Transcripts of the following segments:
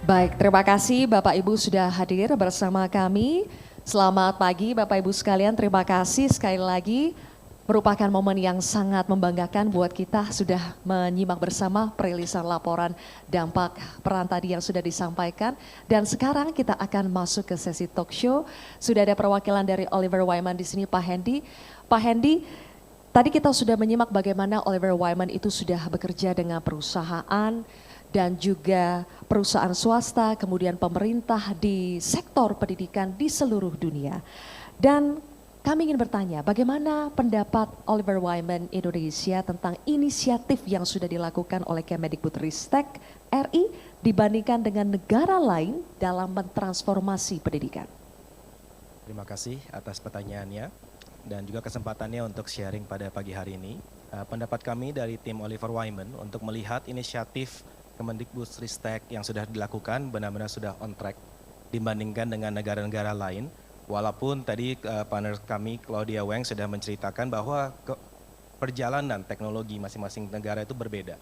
Baik, terima kasih Bapak Ibu sudah hadir bersama kami. Selamat pagi Bapak Ibu sekalian, terima kasih sekali lagi. Merupakan momen yang sangat membanggakan buat kita sudah menyimak bersama perilisan laporan dampak peran tadi yang sudah disampaikan. Dan sekarang kita akan masuk ke sesi talk show. Sudah ada perwakilan dari Oliver Wyman di sini, Pak Hendy. Pak Hendy, tadi kita sudah menyimak bagaimana Oliver Wyman itu sudah bekerja dengan perusahaan dan juga perusahaan swasta, kemudian pemerintah di sektor pendidikan di seluruh dunia. Dan kami ingin bertanya, bagaimana pendapat Oliver Wyman Indonesia tentang inisiatif yang sudah dilakukan oleh Kemendikbudristek RI dibandingkan dengan negara lain dalam mentransformasi pendidikan? Terima kasih atas pertanyaannya dan juga kesempatannya untuk sharing pada pagi hari ini. Pendapat kami dari tim Oliver Wyman untuk melihat inisiatif Kemendikbudristek yang sudah dilakukan benar-benar sudah on track dibandingkan dengan negara-negara lain. Walaupun tadi partner kami Claudia Weng sudah menceritakan bahwa perjalanan teknologi masing-masing negara itu berbeda.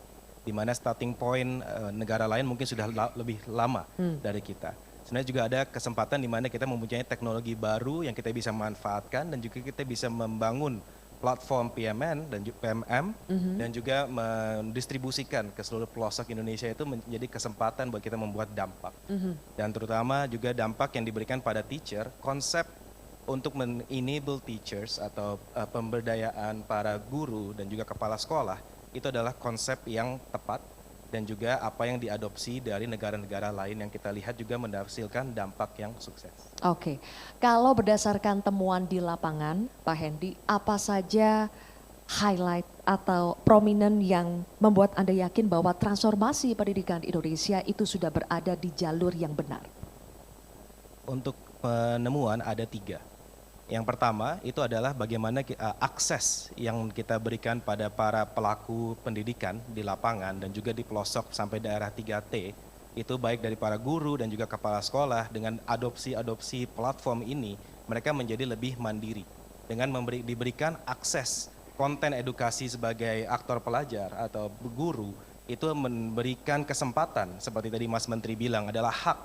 Di mana starting point negara lain mungkin sudah lebih lama dari kita. Sebenarnya juga ada kesempatan di mana kita mempunyai teknologi baru yang kita bisa manfaatkan dan juga kita bisa membangun platform PMN dan PMM dan juga mendistribusikan ke seluruh pelosok Indonesia itu menjadi kesempatan buat kita membuat dampak. Dan terutama juga dampak yang diberikan pada teacher, konsep untuk men-enable teachers atau pemberdayaan para guru dan juga kepala sekolah itu adalah konsep yang tepat dan juga apa yang diadopsi dari negara-negara lain yang kita lihat juga menghasilkan dampak yang sukses. Oke, kalau berdasarkan temuan di lapangan, Pak Hendy, apa saja highlight atau prominent yang membuat Anda yakin bahwa transformasi pendidikan di Indonesia itu sudah berada di jalur yang benar? Untuk penemuan ada 3. Yang pertama itu adalah bagaimana akses yang kita berikan pada para pelaku pendidikan di lapangan dan juga di pelosok sampai daerah 3T itu baik dari para guru dan juga kepala sekolah. Dengan adopsi platform ini mereka menjadi lebih mandiri dengan diberikan akses konten edukasi sebagai aktor pelajar atau guru. Itu memberikan kesempatan seperti tadi Mas Menteri bilang adalah hak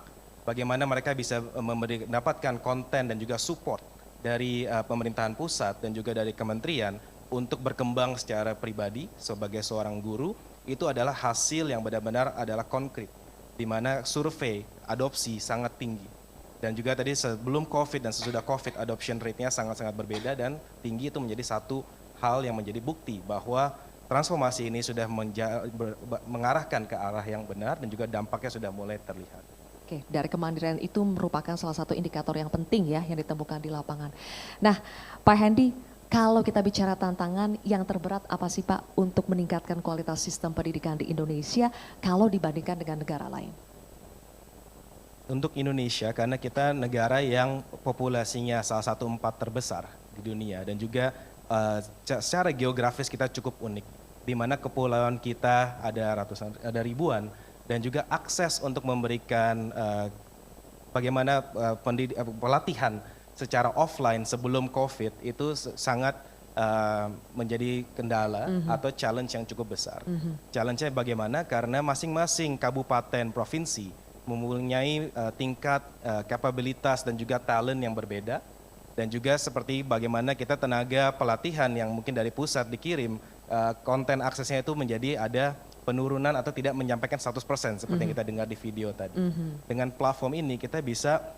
bagaimana mereka bisa mendapatkan konten dan juga support dari pemerintahan pusat dan juga dari kementerian untuk berkembang secara pribadi sebagai seorang guru. Itu adalah hasil yang benar-benar adalah konkret, di mana survei adopsi sangat tinggi. Dan juga tadi sebelum COVID dan sesudah COVID adoption rate-nya sangat-sangat berbeda dan tinggi. Itu menjadi satu hal yang menjadi bukti bahwa transformasi ini sudah mengarahkan ke arah yang benar dan juga dampaknya sudah mulai terlihat. Oke, dari kemandirian itu merupakan salah satu indikator yang penting ya yang ditemukan di lapangan. Nah, Pak Hendy, kalau kita bicara tantangan yang terberat apa sih Pak untuk meningkatkan kualitas sistem pendidikan di Indonesia kalau dibandingkan dengan negara lain? Untuk Indonesia, karena kita negara yang populasinya salah satu 4 terbesar di dunia dan juga secara geografis kita cukup unik, di mana kepulauan kita ada ribuan. Dan juga akses untuk memberikan bagaimana pelatihan secara offline sebelum COVID itu sangat menjadi kendala atau challenge yang cukup besar. Challenge-nya bagaimana? Karena masing-masing kabupaten provinsi mempunyai tingkat kapabilitas dan juga talent yang berbeda. Dan juga seperti bagaimana kita tenaga pelatihan yang mungkin dari pusat dikirim, konten aksesnya itu menjadi ada penurunan atau tidak menyampaikan 100% seperti yang kita dengar di video tadi. Dengan platform ini kita bisa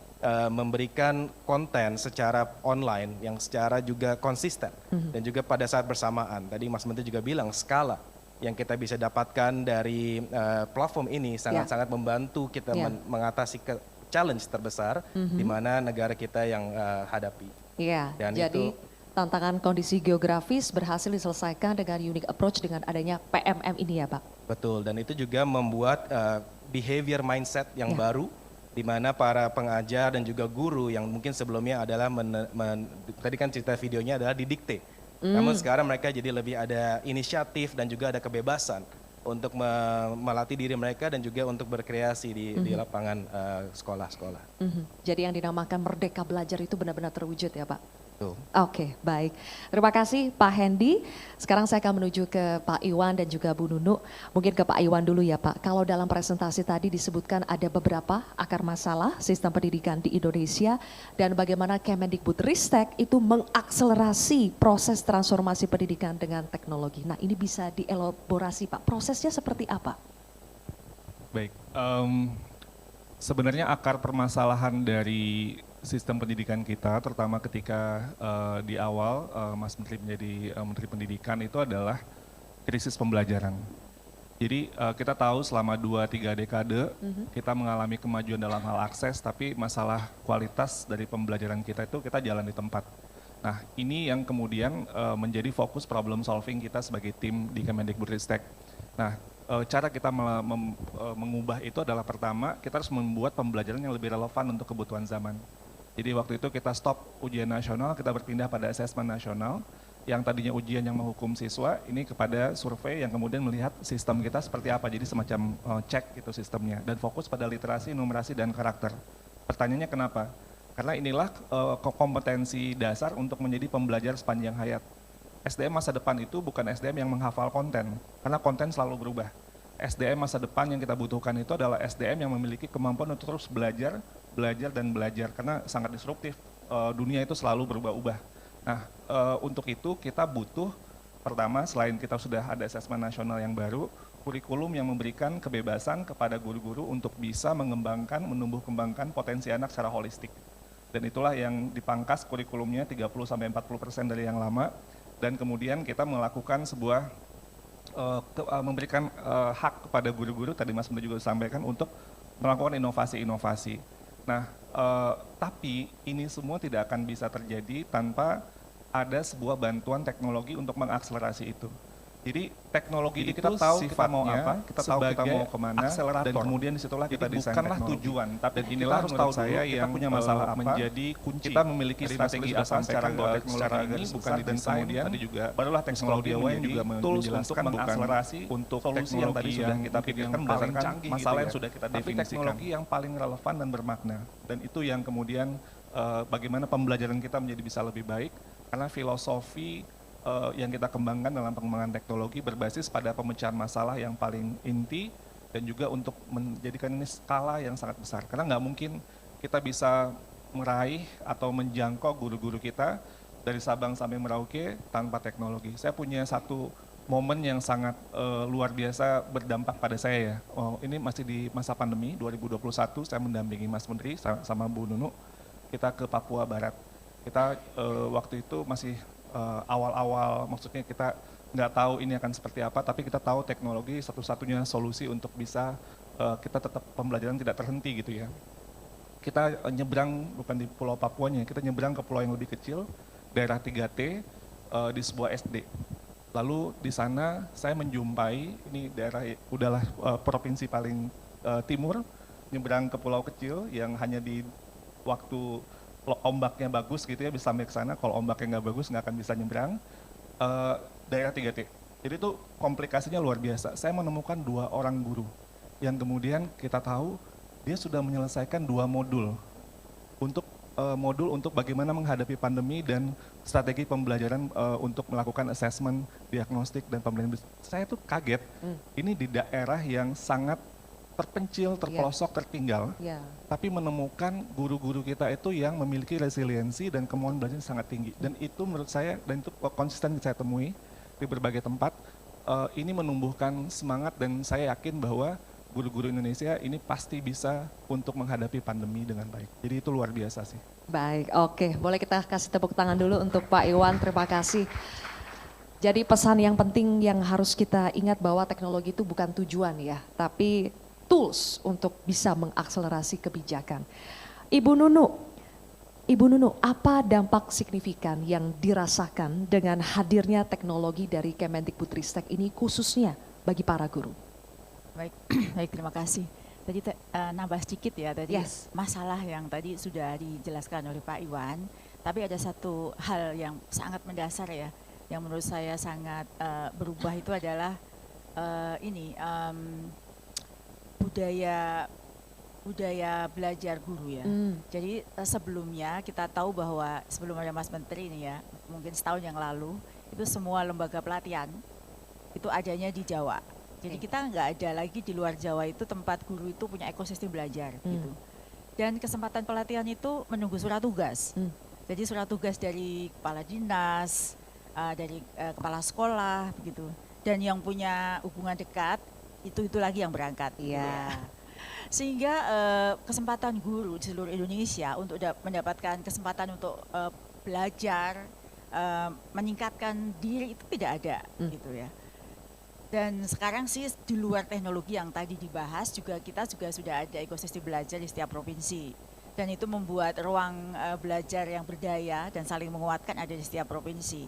memberikan konten secara online yang secara juga konsisten dan juga pada saat bersamaan. Tadi Mas Menteri juga bilang skala yang kita bisa dapatkan dari platform ini sangat-sangat membantu kita mengatasi challenge terbesar di mana negara kita yang hadapi. Iya, dan jadi tantangan kondisi geografis berhasil diselesaikan dengan unique approach dengan adanya PMM ini ya Pak? Betul, dan itu juga membuat behavior mindset yang baru, di mana para pengajar dan juga guru yang mungkin sebelumnya adalah, tadi kan cerita videonya adalah didikte. Namun sekarang mereka jadi lebih ada inisiatif dan juga ada kebebasan untuk melatih diri mereka dan juga untuk berkreasi di lapangan sekolah-sekolah. Jadi yang dinamakan merdeka belajar itu benar-benar terwujud ya Pak? Tuh. Oke, baik. Terima kasih Pak Hendy. Sekarang saya akan menuju ke Pak Iwan dan juga Bu Nunu. Mungkin ke Pak Iwan dulu ya Pak. Kalau dalam presentasi tadi disebutkan ada beberapa akar masalah sistem pendidikan di Indonesia dan bagaimana Kemendikbudristek itu mengakselerasi proses transformasi pendidikan dengan teknologi. Nah, ini bisa dielaborasi Pak. Prosesnya seperti apa? Baik, sebenarnya akar permasalahan dari sistem pendidikan kita, terutama ketika di awal Mas Menteri menjadi Menteri Pendidikan itu adalah krisis pembelajaran. Jadi kita tahu selama 2-3 dekade kita mengalami kemajuan dalam hal akses, tapi masalah kualitas dari pembelajaran kita itu kita jalan di tempat. Nah ini yang kemudian menjadi fokus problem solving kita sebagai tim di Kemendikbudristek. Nah cara kita mengubah itu adalah pertama kita harus membuat pembelajaran yang lebih relevan untuk kebutuhan zaman. Jadi waktu itu kita stop ujian nasional, kita berpindah pada asesmen nasional, yang tadinya ujian yang menghukum siswa, ini kepada survei yang kemudian melihat sistem kita seperti apa, jadi semacam cek itu sistemnya, dan fokus pada literasi, numerasi, dan karakter. Pertanyaannya kenapa? Karena inilah kompetensi dasar untuk menjadi pembelajar sepanjang hayat. SDM masa depan itu bukan SDM yang menghafal konten, karena konten selalu berubah. SDM masa depan yang kita butuhkan itu adalah SDM yang memiliki kemampuan untuk terus belajar, dan belajar, karena sangat disruptif, dunia itu selalu berubah-ubah. Nah, untuk itu kita butuh, pertama selain kita sudah ada asesmen nasional yang baru, kurikulum yang memberikan kebebasan kepada guru-guru untuk bisa mengembangkan, menumbuh kembangkan potensi anak secara holistik. Dan itulah yang dipangkas kurikulumnya 30-40% dari yang lama, dan kemudian kita melakukan sebuah, memberikan hak kepada guru-guru, tadi Mas Menteri juga sampaikan, untuk melakukan inovasi-inovasi. Nah, tapi ini semua tidak akan bisa terjadi tanpa ada sebuah bantuan teknologi untuk mengakselerasi itu. Jadi teknologi itu kita tahu kita mau apa, kita tahu kita mau kemana, dan kemudian disitulah kita desain bukanlah tujuan, tapi inilah harus tahu saya yang punya masalah apa, menjadi kunci. Kita memiliki strategi apa secara teknologi ini, bukan dan kemudian tadi juga barulah teknologi yang juga menjelaskan mengakselerasi untuk solusi yang tadi sudah kita pikirkan berdasarkan masalah yang sudah kita definisikan. Tapi teknologi yang paling relevan dan bermakna, dan itu yang kemudian bagaimana pembelajaran kita menjadi bisa lebih baik, karena filosofi yang kita kembangkan dalam pengembangan teknologi berbasis pada pemecahan masalah yang paling inti dan juga untuk menjadikan ini skala yang sangat besar. Karena nggak mungkin kita bisa meraih atau menjangkau guru-guru kita dari Sabang sampai Merauke tanpa teknologi. Saya punya satu momen yang sangat luar biasa berdampak pada saya ya. Ini masih di masa pandemi 2021, saya mendampingi Mas Menteri sama Bu Nunu, kita ke Papua Barat. Kita waktu itu masih awal-awal, maksudnya kita nggak tahu ini akan seperti apa, tapi kita tahu teknologi satu-satunya solusi untuk bisa kita tetap pembelajaran tidak terhenti gitu ya. Kita nyebrang, bukan di Pulau Papuanya, kita nyebrang ke pulau yang lebih kecil, daerah 3T, di sebuah SD. Lalu di sana saya menjumpai, ini daerah udahlah provinsi paling timur, nyebrang ke pulau kecil yang hanya di waktu ombaknya bagus gitu ya bisa sampai ke sana, kalau ombaknya nggak bagus nggak akan bisa nyebrang, daerah 3T. Jadi itu komplikasinya luar biasa. Saya menemukan 2 orang guru yang kemudian kita tahu dia sudah menyelesaikan 2 modul untuk bagaimana menghadapi pandemi dan strategi pembelajaran untuk melakukan assessment, diagnostik dan pembelajaran. Saya tuh kaget, ini di daerah yang sangat terpencil, terpelosok, tertinggal, tapi menemukan guru-guru kita itu yang memiliki resiliensi dan kemauan belajar sangat tinggi. Dan itu menurut saya, dan itu konsisten saya temui di berbagai tempat, ini menumbuhkan semangat dan saya yakin bahwa guru-guru Indonesia ini pasti bisa untuk menghadapi pandemi dengan baik. Jadi itu luar biasa sih. Baik, oke. Boleh kita kasih tepuk tangan dulu untuk Pak Iwan, terima kasih. Jadi pesan yang penting yang harus kita ingat bahwa teknologi itu bukan tujuan ya, tapi tools untuk bisa mengakselerasi kebijakan. Ibu Nunu, apa dampak signifikan yang dirasakan dengan hadirnya teknologi dari Kemendikbudristek ini khususnya bagi para guru? Baik, terima kasih. Tadi nambah sedikit ya, tadi masalah yang tadi sudah dijelaskan oleh Pak Iwan, tapi ada satu hal yang sangat mendasar ya, yang menurut saya sangat berubah itu adalah budaya budaya belajar guru ya. Jadi sebelumnya kita tahu bahwa sebelum ada Mas Menteri ini ya, mungkin setahun yang lalu, itu semua lembaga pelatihan itu adanya di Jawa. Jadi kita nggak ada lagi di luar Jawa itu tempat guru itu punya ekosistem belajar gitu. Dan kesempatan pelatihan itu menunggu surat tugas. Jadi surat tugas dari kepala dinas, dari kepala sekolah begitu. Dan yang punya hubungan dekat itu lagi yang berangkat. Iya. Sehingga kesempatan guru di seluruh Indonesia untuk mendapatkan kesempatan untuk belajar, meningkatkan diri itu tidak ada gitu ya. Dan sekarang sih di luar teknologi yang tadi dibahas kita juga sudah ada ekosistem belajar di setiap provinsi. Dan itu membuat ruang belajar yang berdaya dan saling menguatkan ada di setiap provinsi.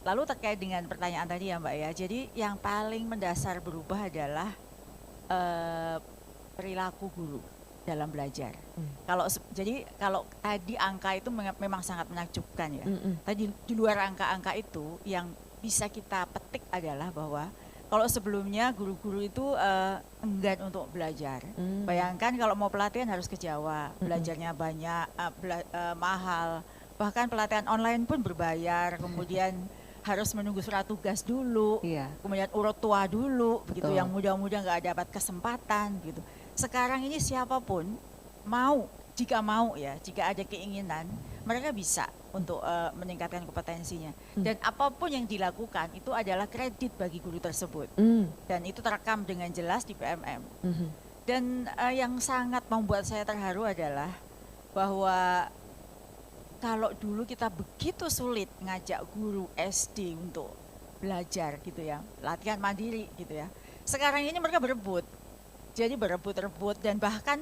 Lalu terkait dengan pertanyaan tadi ya Mbak ya, jadi yang paling mendasar berubah adalah perilaku guru dalam belajar. Jadi kalau tadi angka itu memang sangat menakjubkan ya. Tadi di luar angka-angka itu yang bisa kita petik adalah bahwa kalau sebelumnya guru-guru itu enggan untuk belajar. Bayangkan kalau mau pelatihan harus ke Jawa, belajarnya banyak, mahal. Bahkan pelatihan online pun berbayar, kemudian harus menunggu surat tugas dulu, kemudian urut tua dulu, begitu. Yang muda-muda nggak dapat kesempatan, gitu. Sekarang ini siapapun jika ada keinginan, mereka bisa untuk meningkatkan kompetensinya. Dan apapun yang dilakukan itu adalah kredit bagi guru tersebut. Dan itu terekam dengan jelas di PMM. Dan yang sangat membuat saya terharu adalah bahwa kalau dulu kita begitu sulit ngajak guru SD untuk belajar gitu ya, latihan mandiri gitu ya. Sekarang ini mereka berebut. Jadi berebut-rebut dan bahkan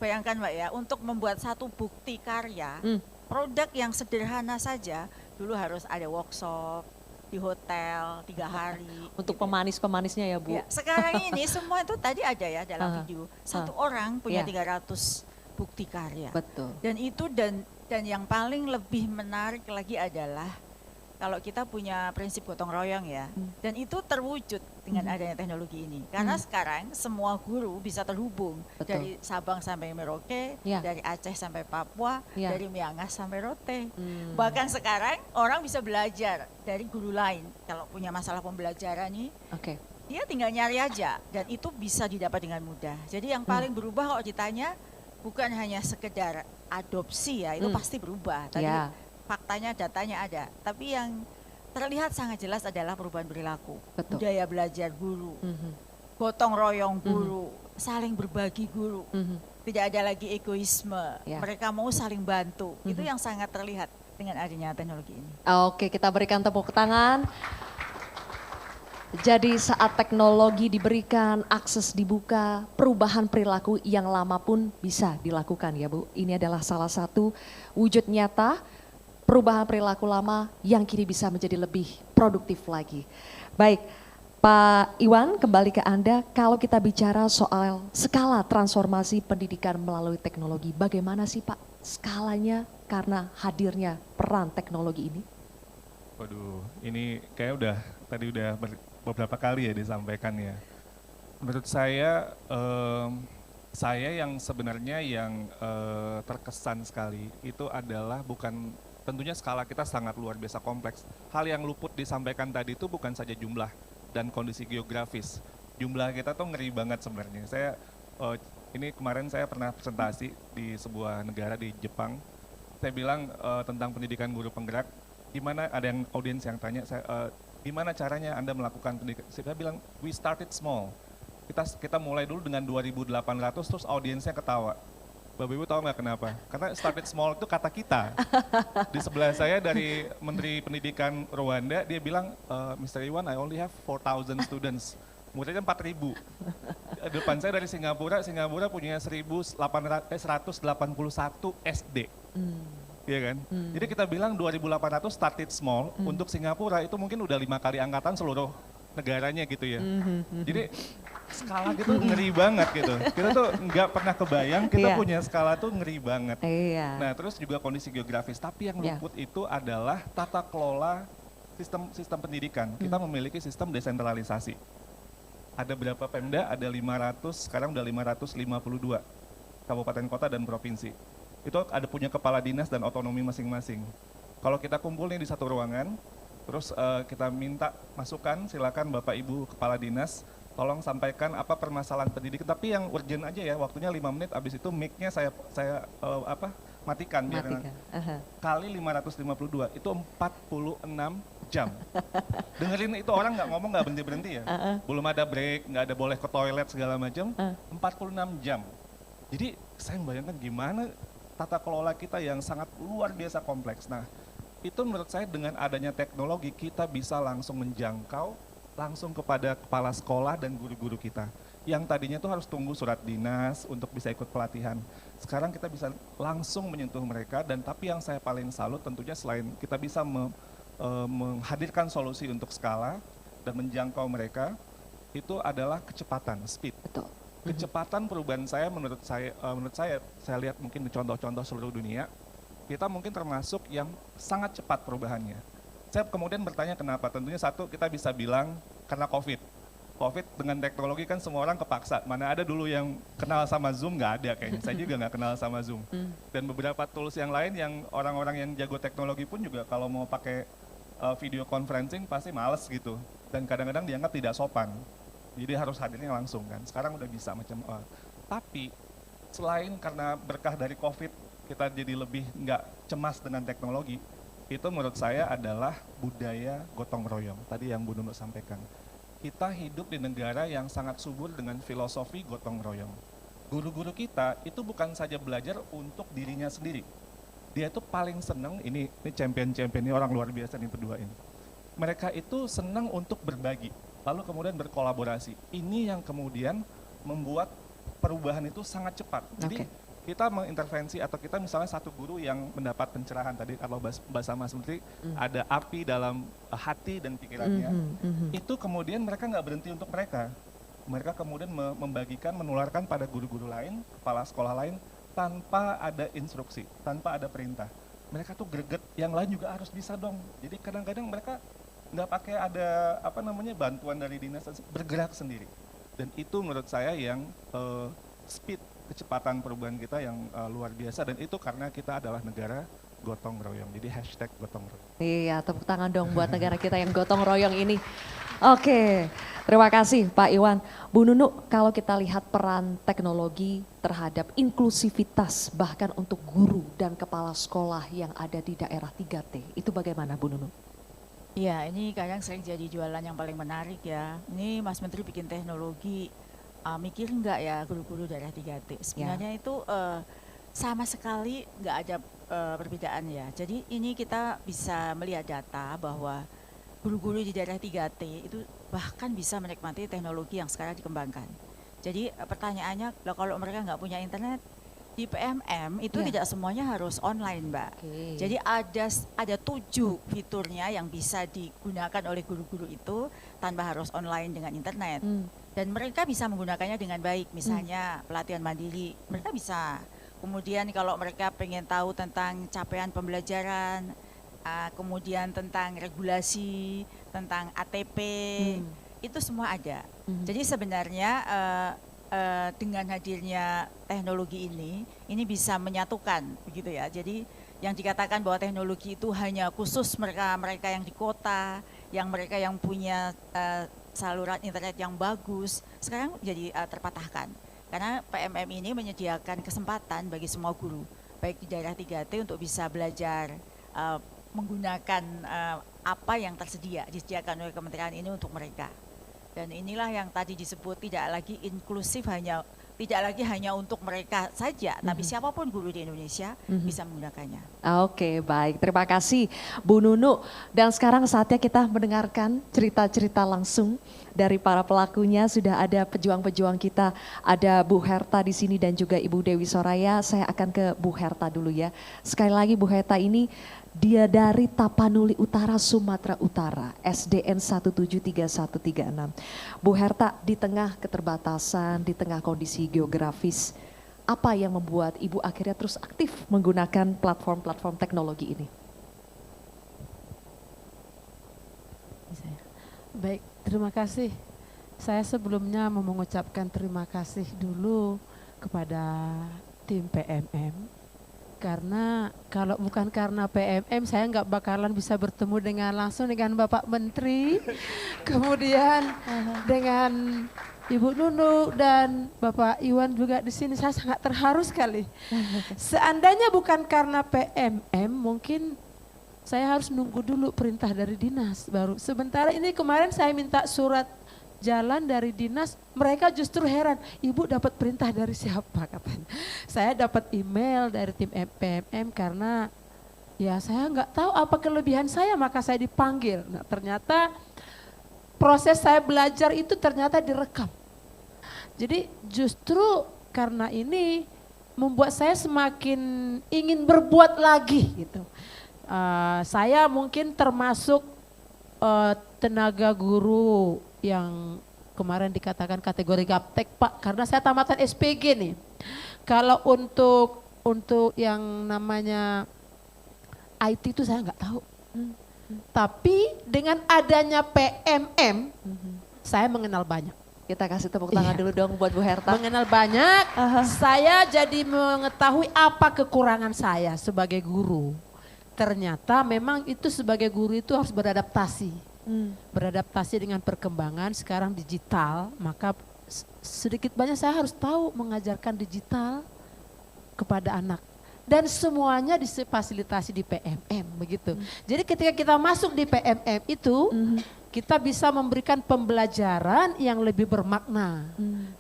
bayangkan Mbak ya, untuk membuat satu bukti karya, produk yang sederhana saja dulu harus ada workshop di hotel 3 hari. Untuk gitu. pemanis-pemanisnya ya Bu. Ya, sekarang ini semua itu tadi ada ya dalam video. Satu orang punya 300 bukti karya. Betul. Dan itu dan yang paling lebih menarik lagi adalah kalau kita punya prinsip gotong royong ya, dan itu terwujud dengan adanya teknologi ini. Karena sekarang semua guru bisa terhubung. Betul. Dari Sabang sampai Merauke, dari Aceh sampai Papua, dari Miangas sampai Rote. Bahkan sekarang orang bisa belajar dari guru lain. Kalau punya masalah pembelajaran nih, dia tinggal nyari aja, dan itu bisa didapat dengan mudah. Jadi yang paling berubah kalau ditanya, bukan hanya sekedar adopsi ya, itu pasti berubah. Tadi faktanya, datanya ada. Tapi yang terlihat sangat jelas adalah perubahan perilaku. Budaya belajar guru, gotong royong guru, saling berbagi guru. Tidak ada lagi egoisme, mereka mau saling bantu. Itu yang sangat terlihat dengan adanya teknologi ini. Oke, kita berikan tepuk tangan. Jadi saat teknologi diberikan, akses dibuka, perubahan perilaku yang lama pun bisa dilakukan ya Bu. Ini adalah salah satu wujud nyata perubahan perilaku lama yang kini bisa menjadi lebih produktif lagi. Baik, Pak Iwan, kembali ke Anda. Kalau kita bicara soal skala transformasi pendidikan melalui teknologi, bagaimana sih Pak skalanya karena hadirnya peran teknologi ini? Waduh, ini kayak tadi udah beberapa kali ya disampaikan ya. Menurut saya yang sebenarnya yang terkesan sekali itu adalah tentunya skala kita sangat luar biasa kompleks. Hal yang luput disampaikan tadi itu bukan saja jumlah dan kondisi geografis. Jumlah kita tuh ngeri banget sebenarnya. Ini kemarin saya pernah presentasi di sebuah negara di Jepang. Saya bilang tentang pendidikan guru penggerak. Gimana, ada yang audiens yang tanya, gimana caranya Anda melakukan pendidikan? Saya bilang, we started small. Kita mulai dulu dengan 2.800, terus audiensnya ketawa. Bapak Ibu tahu nggak kenapa? Karena started small itu kata kita. Di sebelah saya dari Menteri Pendidikan Rwanda, dia bilang, Mr. Iwan, I only have 4,000 students. Muridnya 4.000. Depan saya dari Singapura punya 181 SD. Iya kan? Jadi kita bilang 2.800 started small, untuk Singapura itu mungkin udah 5 kali angkatan seluruh negaranya gitu ya. Jadi skala gitu ngeri banget gitu. Kita tuh nggak pernah kebayang kita punya skala tuh ngeri banget. Nah terus juga kondisi geografis. Tapi yang luput itu adalah tata kelola sistem pendidikan. Kita memiliki sistem desentralisasi. Ada berapa Pemda? Ada 500, sekarang udah 552. kabupaten kota dan provinsi. Itu ada punya kepala dinas dan otonomi masing-masing. Kalau kita kumpul nih di satu ruangan, terus kita minta masukan, silakan Bapak Ibu Kepala Dinas, tolong sampaikan apa permasalahan pendidikan. Tapi yang urgent aja ya, waktunya 5 menit, habis itu mic-nya saya matikan. Kali 552, itu 46 jam. Dengerin itu orang nggak ngomong, nggak berhenti-berhenti ya. Belum ada break, nggak ada boleh ke toilet segala macam, 46 jam. Jadi saya membayangkan gimana tata kelola kita yang sangat luar biasa kompleks. Nah, itu menurut saya dengan adanya teknologi kita bisa langsung menjangkau langsung kepada kepala sekolah dan guru-guru kita. Yang tadinya tuh harus tunggu surat dinas untuk bisa ikut pelatihan. Sekarang kita bisa langsung menyentuh mereka, dan tapi yang saya paling salut tentunya selain kita bisa menghadirkan solusi untuk skala dan menjangkau mereka, itu adalah kecepatan, speed. Betul. Kecepatan perubahan saya menurut saya lihat mungkin di contoh-contoh seluruh dunia, kita mungkin termasuk yang sangat cepat perubahannya. Saya kemudian bertanya kenapa, tentunya satu kita bisa bilang karena COVID dengan teknologi kan semua orang kepaksa, mana ada dulu yang kenal sama Zoom, nggak ada kayaknya, saya juga nggak kenal sama Zoom. Dan beberapa tools yang lain yang orang-orang yang jago teknologi pun juga kalau mau pakai video conferencing pasti males gitu, dan kadang-kadang dianggap tidak sopan. Jadi harus hadirnya langsung kan. Sekarang udah bisa macam tapi selain karena berkah dari COVID kita jadi lebih nggak cemas dengan teknologi, itu menurut saya adalah budaya gotong royong. Tadi yang Bu Nunu sampaikan. Kita hidup di negara yang sangat subur dengan filosofi gotong royong. Guru-guru kita itu bukan saja belajar untuk dirinya sendiri. Dia itu paling senang, ini champion-champion ini orang luar biasa nih berdua ini. Mereka itu senang untuk berbagi, lalu kemudian berkolaborasi. Ini yang kemudian membuat perubahan itu sangat cepat. Jadi kita mengintervensi atau kita misalnya satu guru yang mendapat pencerahan, tadi kalau bahasa Mas Menteri ada api dalam hati dan pikirannya, itu kemudian mereka nggak berhenti untuk mereka. Mereka kemudian membagikan, menularkan pada guru-guru lain, kepala sekolah lain, tanpa ada instruksi, tanpa ada perintah. Mereka tuh greget, yang lain juga harus bisa dong. Jadi kadang-kadang mereka nggak pakai ada bantuan dari dinas, bergerak sendiri. Dan itu menurut saya yang speed, kecepatan perubahan kita yang luar biasa, dan itu karena kita adalah negara gotong royong. Jadi hashtag gotong royong. Iya, tepuk tangan dong buat negara kita yang gotong royong ini. Oke, terima kasih Pak Iwan. Bu Nunu, kalau kita lihat peran teknologi terhadap inklusivitas bahkan untuk guru dan kepala sekolah yang ada di daerah 3T, itu bagaimana Bu Nunu? Iya, ini kadang sering jadi jualan yang paling menarik ya. Ini Mas Menteri bikin teknologi, mikir nggak ya guru-guru daerah 3T? Sebenarnya itu sama sekali nggak ada perbedaan ya. Jadi ini kita bisa melihat data bahwa guru-guru di daerah 3T itu bahkan bisa menikmati teknologi yang sekarang dikembangkan. Jadi pertanyaannya, kalau mereka nggak punya internet, di PMM itu tidak semuanya harus online, Mbak. Jadi ada 7 fiturnya yang bisa digunakan oleh guru-guru itu tanpa harus online dengan internet. Dan mereka bisa menggunakannya dengan baik, misalnya pelatihan mandiri, mereka bisa. Kemudian kalau mereka pengen tahu tentang capaian pembelajaran, kemudian tentang regulasi, tentang ATP, itu semua ada. Jadi sebenarnya dengan hadirnya teknologi ini bisa menyatukan, begitu ya. Jadi yang dikatakan bahwa teknologi itu hanya khusus mereka yang di kota, mereka yang punya saluran internet yang bagus, sekarang jadi terpatahkan. Karena PMM ini menyediakan kesempatan bagi semua guru, baik di daerah 3T untuk bisa belajar menggunakan apa yang disediakan oleh kementerian ini untuk mereka. Dan inilah yang tadi disebut tidak lagi inklusif, tidak lagi hanya untuk mereka saja, tapi siapapun guru di Indonesia bisa menggunakannya. Oke, baik. Terima kasih Bu Nunu. Dan sekarang saatnya kita mendengarkan cerita-cerita langsung dari para pelakunya. Sudah ada pejuang-pejuang kita, ada Bu Herta di sini dan juga Ibu Dewi Soraya. Saya akan ke Bu Herta dulu ya. Sekali lagi Bu Herta ini dia dari Tapanuli Utara, Sumatera Utara, SDN 173136. Bu Herta, di tengah keterbatasan, di tengah kondisi geografis, apa yang membuat Ibu akhirnya terus aktif menggunakan platform-platform teknologi ini? Baik, terima kasih. Saya sebelumnya mau mengucapkan terima kasih dulu kepada tim PMM. Karena kalau bukan karena PMM saya nggak bakalan bisa bertemu langsung dengan Bapak Menteri, kemudian dengan Ibu Nunu dan Bapak Iwan juga di sini. Saya sangat terharu sekali. Seandainya bukan karena PMM, mungkin saya harus nunggu dulu perintah dari dinas baru. Sementara ini kemarin saya minta surat jalan dari dinas, mereka justru heran, ibu dapat perintah dari siapa katanya. Saya dapat email dari tim PMM karena ya saya nggak tahu apa kelebihan saya, maka saya dipanggil. Nah ternyata proses saya belajar itu ternyata direkam. Jadi justru karena ini membuat saya semakin ingin berbuat lagi gitu. Saya mungkin termasuk tenaga guru yang kemarin dikatakan kategori gaptek Pak, karena saya tamatan SPG nih. Kalau untuk yang namanya IT itu saya nggak tahu. Tapi dengan adanya PMM, saya mengenal banyak. Kita kasih tepuk tangan dulu dong buat Bu Herta. Mengenal banyak, saya jadi mengetahui apa kekurangan saya sebagai guru. Ternyata memang itu sebagai guru itu harus beradaptasi. Beradaptasi dengan perkembangan sekarang digital, maka sedikit banyak saya harus tahu mengajarkan digital kepada anak. Dan semuanya difasilitasi di PMM begitu. Jadi ketika kita masuk di PMM itu, kita bisa memberikan pembelajaran yang lebih bermakna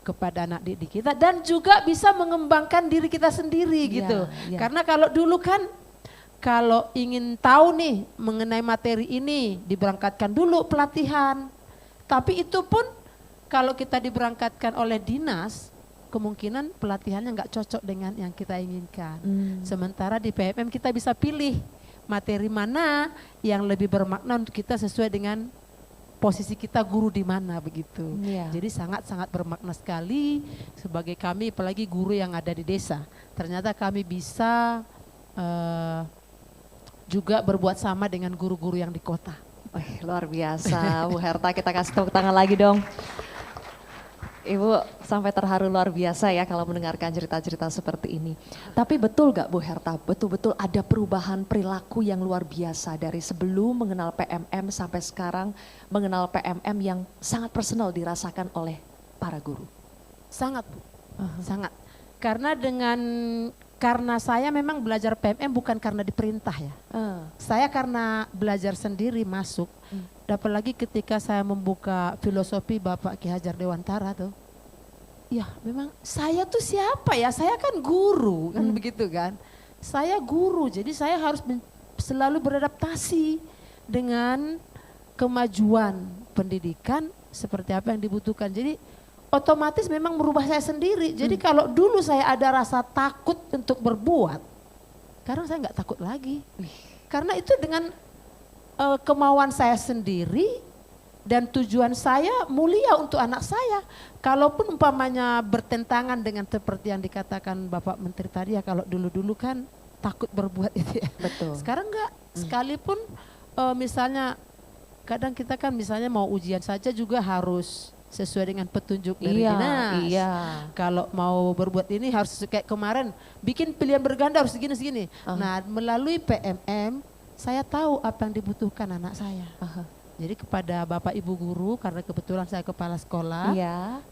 kepada anak didik kita dan juga bisa mengembangkan diri kita sendiri gitu. Karena kalau dulu kan kalau ingin tahu nih mengenai materi ini diberangkatkan dulu pelatihan. Tapi itu pun kalau kita diberangkatkan oleh dinas, kemungkinan pelatihannya nggak cocok dengan yang kita inginkan. Sementara di PMM kita bisa pilih materi mana yang lebih bermakna untuk kita sesuai dengan posisi kita guru di mana begitu. Jadi sangat-sangat bermakna sekali sebagai kami, apalagi guru yang ada di desa. Ternyata kami bisa juga berbuat sama dengan guru-guru yang di kota. Luar biasa, Bu Herta, kita kasih tepuk tangan lagi dong. Ibu sampai terharu luar biasa ya kalau mendengarkan cerita-cerita seperti ini. Tapi betul gak Bu Herta, betul-betul ada perubahan perilaku yang luar biasa dari sebelum mengenal PMM sampai sekarang mengenal PMM yang sangat personal dirasakan oleh para guru? Sangat Bu, sangat. Karena saya memang belajar PMM bukan karena diperintah ya. Saya karena belajar sendiri masuk. Apalagi ketika saya membuka filosofi Bapak Ki Hajar Dewantara tuh. Ya memang saya tuh siapa ya, saya kan guru kan begitu kan. Saya guru jadi saya harus selalu beradaptasi dengan kemajuan pendidikan seperti apa yang dibutuhkan. Jadi otomatis memang merubah saya sendiri. Jadi kalau dulu saya ada rasa takut untuk berbuat, sekarang saya nggak takut lagi. Karena itu dengan kemauan saya sendiri dan tujuan saya mulia untuk anak saya. Kalaupun umpamanya bertentangan dengan seperti yang dikatakan Bapak Menteri tadi ya, kalau dulu-dulu kan takut berbuat itu ya. Betul. Sekarang enggak, sekalipun misalnya kadang kita kan misalnya mau ujian saja juga harus sesuai dengan petunjuk dari dinas. Kalau mau berbuat ini harus kayak kemarin bikin pilihan berganda harus segini-segini. Nah melalui PMM saya tahu apa yang dibutuhkan anak saya. Jadi kepada Bapak Ibu guru, karena kebetulan saya kepala sekolah,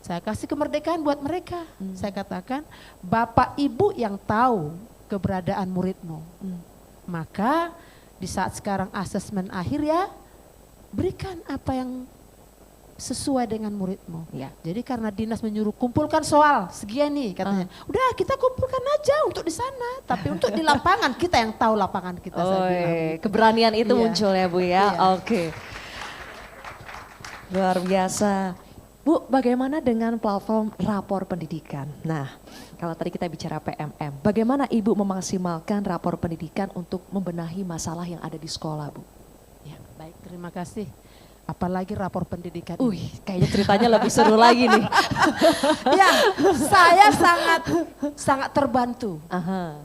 saya kasih kemerdekaan buat mereka. Saya katakan, Bapak Ibu yang tahu keberadaan muridmu. Maka di saat sekarang asesmen akhir ya, berikan apa yang sesuai dengan muridmu. Jadi karena dinas menyuruh kumpulkan soal segini katanya. Udah kita kumpulkan aja untuk di sana, tapi untuk di lapangan kita yang tahu lapangan kita. Keberanian itu muncul ya Bu ya. Oke. Luar biasa. Bu, bagaimana dengan platform rapor pendidikan? Nah, kalau tadi kita bicara PMM, bagaimana Ibu memaksimalkan rapor pendidikan untuk membenahi masalah yang ada di sekolah, Bu? Ya, baik, terima kasih. Apalagi rapor pendidikan. Kayaknya ceritanya lebih seru lagi nih. Ya, saya sangat terbantu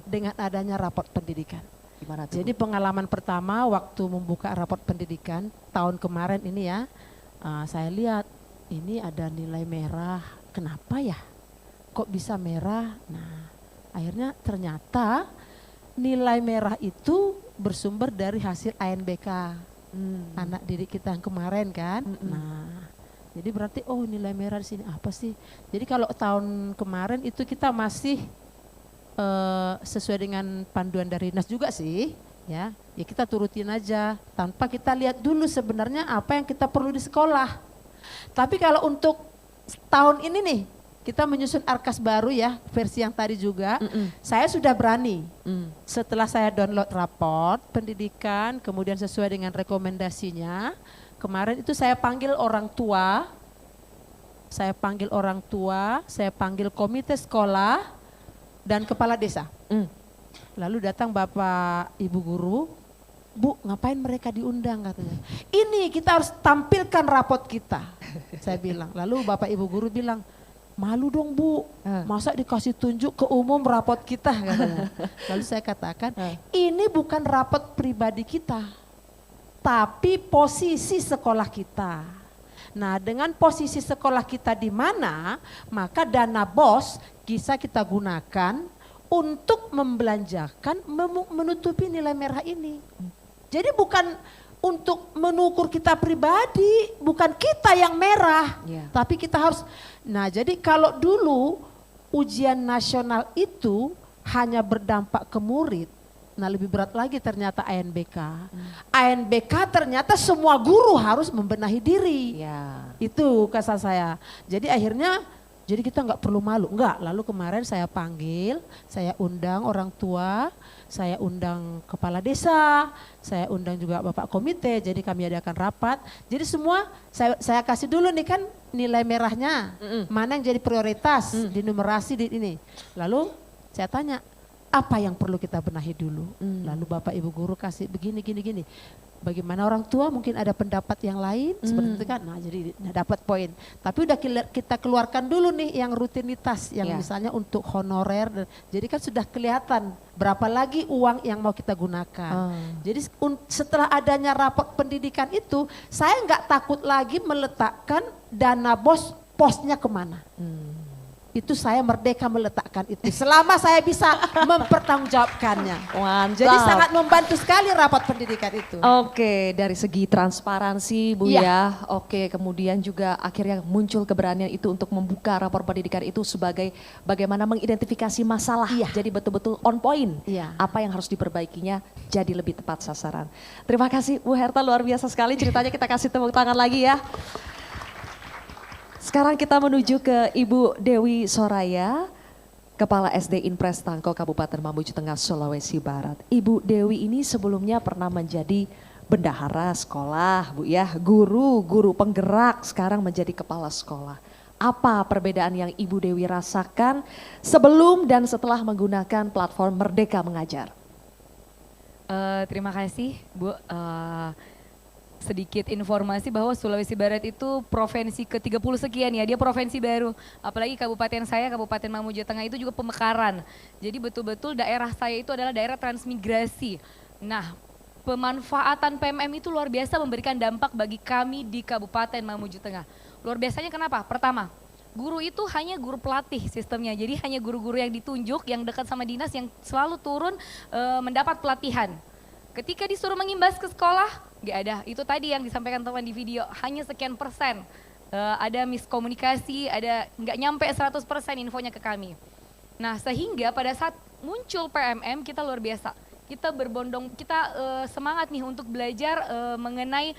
dengan adanya rapor pendidikan. Gimana tuh? Jadi pengalaman pertama waktu membuka rapor pendidikan tahun kemarin ini ya, saya lihat ini ada nilai merah. Kenapa ya? Kok bisa merah? Nah, Akhirnya ternyata nilai merah itu bersumber dari hasil ANBK. Anak didik kita yang kemarin kan. Nah, jadi berarti oh nilai merah di sini apa sih? Jadi kalau tahun kemarin itu kita masih sesuai dengan panduan dari Dinas juga sih, ya kita turutin aja tanpa kita lihat dulu sebenarnya apa yang kita perlu di sekolah. Tapi kalau untuk tahun ini nih kita menyusun Arkas baru ya, versi yang tadi juga, saya sudah berani. Setelah saya download raport pendidikan, kemudian sesuai dengan rekomendasinya, kemarin itu saya panggil orang tua, saya panggil komite sekolah, dan kepala desa. Lalu datang Bapak Ibu guru, Bu ngapain mereka diundang katanya. Ini kita harus tampilkan rapot kita, saya bilang. Lalu Bapak Ibu guru bilang, malu dong Bu, masa dikasih tunjuk ke umum rapot kita katanya. Lalu saya katakan, ini bukan rapot pribadi kita, tapi posisi sekolah kita. Nah dengan posisi sekolah kita di mana, maka dana BOS bisa kita gunakan untuk membelanjakan, menutupi nilai merah ini. Jadi bukan untuk mengukur kita pribadi, bukan kita yang merah, tapi kita harus. Nah jadi kalau dulu ujian nasional itu hanya berdampak ke murid, nah lebih berat lagi ternyata ANBK. ANBK ternyata semua guru harus membenahi diri. Itu kata saya. Jadi akhirnya jadi kita nggak perlu malu, enggak. Lalu kemarin saya panggil, saya undang orang tua, saya undang kepala desa, saya undang juga Bapak komite, jadi kami adakan rapat. Jadi semua saya kasih dulu nih kan nilai merahnya, mana yang jadi prioritas, di numerasi di ini. Lalu saya tanya, apa yang perlu kita benahi dulu? Lalu Bapak Ibu guru kasih begini, gini. Bagaimana orang tua mungkin ada pendapat yang lain seperti itu kan. Nah jadi dapat poin. Tapi udah kita keluarkan dulu nih yang rutinitas, yang misalnya untuk honorer. Jadi kan sudah kelihatan berapa lagi uang yang mau kita gunakan. Jadi setelah adanya raport pendidikan itu, saya nggak takut lagi meletakkan dana BOS posnya kemana. Itu saya merdeka meletakkan itu selama saya bisa mempertanggungjawabkannya. Mantap. Jadi sangat membantu sekali rapat pendidikan itu. Oke, dari segi transparansi Bu ya. Oke, kemudian juga akhirnya muncul keberanian itu untuk membuka rapor pendidikan itu sebagai bagaimana mengidentifikasi masalah. Jadi betul-betul on point. Apa yang harus diperbaikinya jadi lebih tepat sasaran. Terima kasih Bu Herta, luar biasa sekali ceritanya, kita kasih tepuk tangan lagi ya. Sekarang kita menuju ke Ibu Dewi Soraya, Kepala SD Inpres Tangko Kabupaten Mamuju Tengah, Sulawesi Barat. Ibu Dewi ini sebelumnya pernah menjadi bendahara sekolah, Bu ya, guru penggerak, sekarang menjadi kepala sekolah. Apa perbedaan yang Ibu Dewi rasakan sebelum dan setelah menggunakan platform Merdeka Mengajar? Terima kasih Bu. Sedikit informasi bahwa Sulawesi Barat itu provinsi ke-30 sekian ya, dia provinsi baru. Apalagi kabupaten saya, Kabupaten Mamuju Tengah itu juga pemekaran. Jadi betul-betul daerah saya itu adalah daerah transmigrasi. Nah, pemanfaatan PMM itu luar biasa memberikan dampak bagi kami di Kabupaten Mamuju Tengah. Luar biasanya kenapa? Pertama, guru itu hanya guru pelatih sistemnya. Jadi hanya guru-guru yang ditunjuk, yang dekat sama dinas, yang selalu turun mendapat pelatihan. Ketika disuruh mengimbas ke sekolah, nggak ada. Itu tadi yang disampaikan teman di video, hanya sekian persen. Ada miskomunikasi, ada nggak nyampe 100% infonya ke kami. Nah sehingga pada saat muncul PMM kita luar biasa. Kita berbondong, kita semangat nih untuk belajar mengenai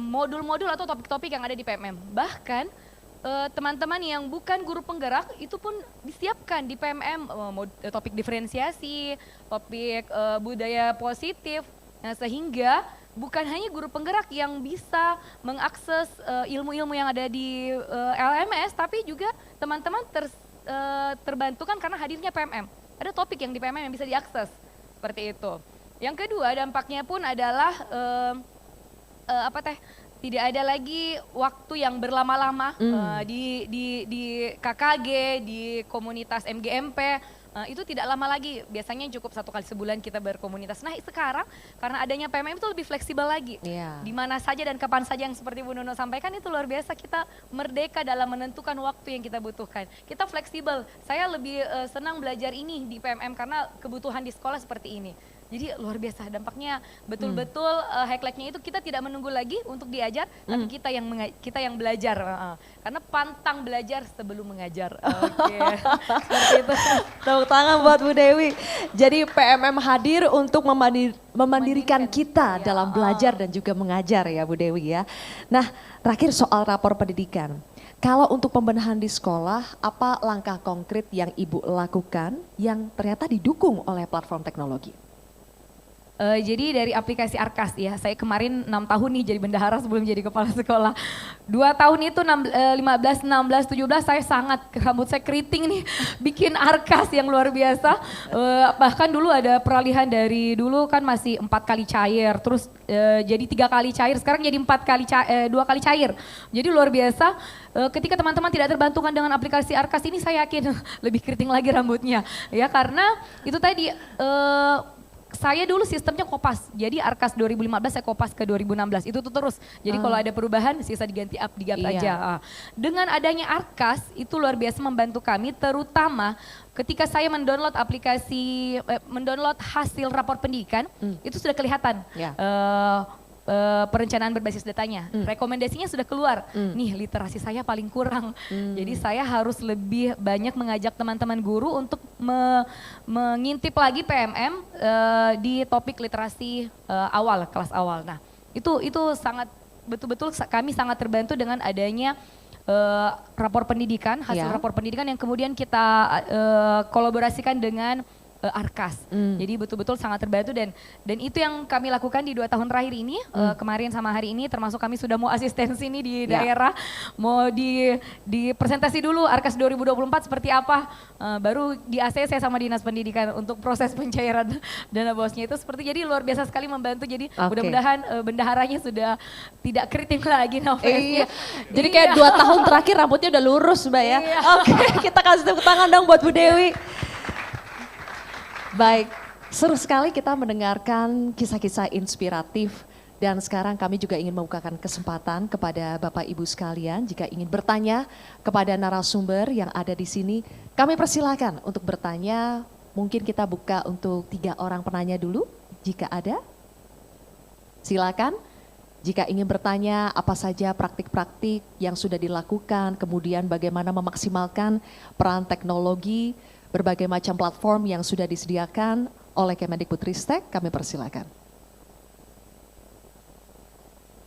modul-modul atau topik-topik yang ada di PMM. Bahkan teman-teman yang bukan guru penggerak itu pun disiapkan di PMM, topik diferensiasi, topik budaya positif. Nah sehingga bukan hanya guru penggerak yang bisa mengakses ilmu-ilmu yang ada di LMS, tapi juga teman-teman terbantukan karena hadirnya PMM. Ada topik yang di PMM yang bisa diakses, seperti itu. Yang kedua dampaknya pun adalah tidak ada lagi waktu yang berlama-lama di KKG, di komunitas MGMP. Itu tidak lama lagi, biasanya cukup 1 kali sebulan kita berkomunitas. Nah sekarang karena adanya PMM itu lebih fleksibel lagi. Di mana saja dan kapan saja, yang seperti Bu Nuno sampaikan itu luar biasa, kita merdeka dalam menentukan waktu yang kita butuhkan. Kita fleksibel, saya lebih senang belajar ini di PMM karena kebutuhan di sekolah seperti ini. Jadi luar biasa dampaknya, betul-betul Hackleknya itu kita tidak menunggu lagi untuk diajar, tapi kita yang belajar. Karena pantang belajar sebelum mengajar. Oke. Seperti itu. Tepuk tangan buat Bu Dewi. Jadi PMM hadir untuk memandirikan kita dalam belajar dan juga mengajar ya Bu Dewi ya. Nah terakhir soal rapor pendidikan. Kalau untuk pembenahan di sekolah, apa langkah konkret yang Ibu lakukan yang ternyata didukung oleh platform teknologi? Jadi dari aplikasi Arkas ya, saya kemarin 6 tahun nih jadi bendahara sebelum jadi kepala sekolah. 2 tahun itu 15, 16, 17 saya sangat, rambut saya keriting nih, bikin Arkas yang luar biasa. Bahkan dulu ada peralihan dari dulu kan masih 4 kali cair, terus jadi 3 kali cair, sekarang jadi 2 kali cair. Jadi luar biasa. Ketika teman-teman tidak terbantukan dengan aplikasi Arkas ini, saya yakin lebih keriting lagi rambutnya. Ya karena itu tadi saya dulu sistemnya kopas, jadi Arkas 2015 saya kopas ke 2016, itu tuh terus. Jadi kalau ada perubahan sisa diganti aja. Dengan adanya Arkas itu luar biasa membantu kami, terutama ketika saya mendownload aplikasi, mendownload hasil rapor pendidikan, itu sudah kelihatan. Perencanaan berbasis datanya, rekomendasinya sudah keluar. Nih literasi saya paling kurang, jadi saya harus lebih banyak mengajak teman-teman guru untuk mengintip lagi PMM di topik literasi awal, kelas awal. Nah itu sangat betul-betul kami sangat terbantu dengan adanya rapor pendidikan, hasil rapor pendidikan yang kemudian kita kolaborasikan dengan Arkas. Jadi betul-betul sangat terbantu dan itu yang kami lakukan di 2 tahun terakhir ini, kemarin sama hari ini, termasuk kami sudah mau asistensi nih di daerah, mau di presentasi dulu Arkas 2024 seperti apa, baru di ACC sama Dinas Pendidikan untuk proses pencairan dana bosnya itu seperti, jadi luar biasa sekali membantu. Jadi mudah-mudahan bendaharanya sudah tidak keriting lagi nafasnya. Jadi kayak 2 tahun terakhir rambutnya udah lurus Mbak ya. Oke, kita kasih tepuk tangan dong buat Bu Dewi. Baik, seru sekali kita mendengarkan kisah-kisah inspiratif dan sekarang kami juga ingin membukakan kesempatan kepada Bapak Ibu sekalian jika ingin bertanya kepada narasumber yang ada di sini, kami persilakan untuk bertanya. Mungkin kita buka untuk 3 orang penanya dulu jika ada. Silakan. Jika ingin bertanya apa saja praktik-praktik yang sudah dilakukan, kemudian bagaimana memaksimalkan peran teknologi, berbagai macam platform yang sudah disediakan oleh Kemendikbudristek, kami persilakan.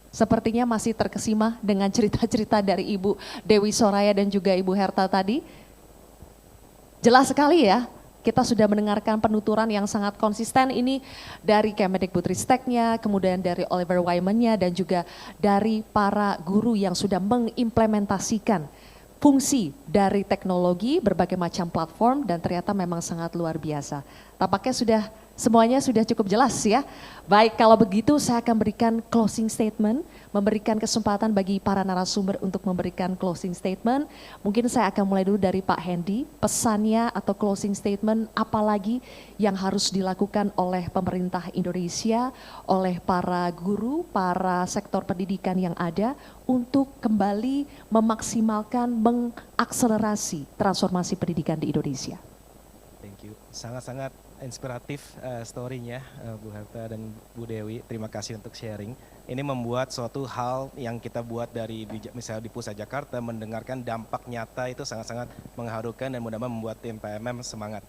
Sepertinya masih terkesima dengan cerita-cerita dari Ibu Dewi Soraya dan juga Ibu Herta tadi. Jelas sekali ya, kita sudah mendengarkan penuturan yang sangat konsisten ini dari Kemendikbudristeknya, kemudian dari Oliver Wyman-nya dan juga dari para guru yang sudah mengimplementasikan fungsi dari teknologi, berbagai macam platform, dan ternyata memang sangat luar biasa. Tampaknya semuanya sudah cukup jelas ya. Baik, kalau begitu saya akan berikan closing statement, memberikan kesempatan bagi para narasumber untuk memberikan closing statement. Mungkin saya akan mulai dulu dari Pak Hendy, pesannya atau closing statement apalagi yang harus dilakukan oleh pemerintah Indonesia, oleh para guru, para sektor pendidikan yang ada untuk kembali memaksimalkan, mengakselerasi transformasi pendidikan di Indonesia. Thank you, sangat-sangat inspiratif story-nya Bu Herta dan Bu Dewi. Terima kasih untuk sharing. Ini membuat suatu hal yang kita buat dari misalnya di Pusat Jakarta, mendengarkan dampak nyata itu sangat-sangat mengharukan dan mudah-mudahan membuat tim PMM semangat.